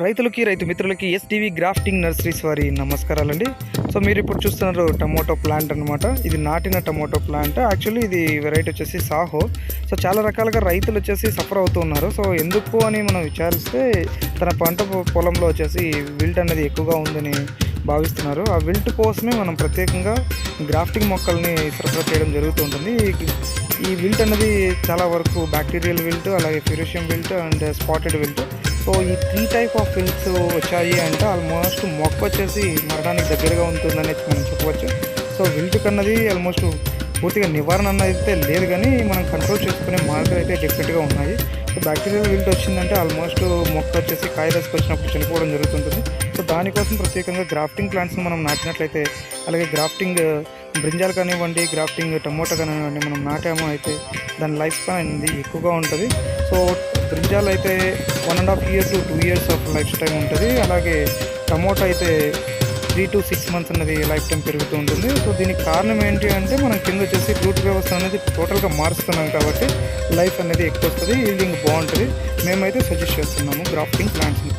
రైతులకి రైతు మిత్రులకి ఎస్టీవీ గ్రాఫ్టింగ్ నర్సరీస్ వారి నమస్కారాలండి. సో మీరు ఇప్పుడు చూస్తున్నారు టమోటో ప్లాంట్ అనమాట. ఇది నాటిన టమోటో ప్లాంట్. యాక్చువల్లీ ఇది వెరైటీ వచ్చేసి సాహో. సో చాలా రకాలుగా రైతులు వచ్చేసి సఫర్ అవుతూ ఉన్నారు. సో ఎందుకు అని మనం విచారిస్తే తన పంట పొలంలో వచ్చేసి విల్ట్ అనేది ఎక్కువగా ఉందని భావిస్తున్నారు. ఆ విల్ట్ కోసమే మనం ప్రత్యేకంగా గ్రాఫ్టింగ్ మొక్కల్ని సరఫరా చేయడం జరుగుతుంటుంది. ఈ విల్ట్ అనేది చాలా వరకు బ్యాక్టీరియల్ విల్ట్, అలాగే fusarium wilt and spotted wilt. So ఈ 3 టైప్ ఆఫ్ విల్ట్స్ వచ్చాయి అంటే ఆల్మోస్ట్ మొక్క వచ్చేసి మరణానికి దగ్గరగా ఉంటుందని మనం చెప్పవచ్చు. సో విల్ట్ కన్నది ఆల్మోస్ట్ పూర్తిగా నివారణ అన్నది అయితే లేదు, కానీ మనం కంట్రోల్ చేసుకునే మార్గాలు అయితే డెఫినెట్గా ఉన్నాయి. సో బ్యాక్టీరియల్ విల్ట్ వచ్చిందంటే ఆల్మోస్ట్ మొక్క వచ్చేసి కాయ దశకు వచ్చినప్పుడు చనిపోవడం జరుగుతుంటుంది. సో దానికోసం ప్రత్యేకంగా గ్రాఫ్టింగ్ ప్లాంట్స్ని మనం నాటినట్లయితే, అలాగే గ్రాఫ్టింగ్ బ్రింజాలు కానివ్వండి, గ్రాఫ్టింగ్ టమోటా కానివ్వండి మనం నాటాము అయితే దాని లైఫ్ స్పాన్ అనేది ఎక్కువగా ఉంటుంది. సో బ్రింజాలు అయితే 1.5 years to 2 years of life time ఉంటుంది. అలాగే టమోటా అయితే 3 to 6 months అనేది లైఫ్ టైం పెరుగుతూ ఉంటుంది. సో దీనికి కారణం ఏంటి అంటే మనం కింద వచ్చేసి రూట్ వ్యవస్థ అనేది టోటల్గా మారుస్తున్నాం కాబట్టి లైఫ్ అనేది ఎక్కువ వస్తుంది, ఈల్డింగ్ బాగుంటుంది. మేమైతే సజెస్ట్ చేస్తున్నాము గ్రాఫ్టింగ్ ప్లాంట్స్ని.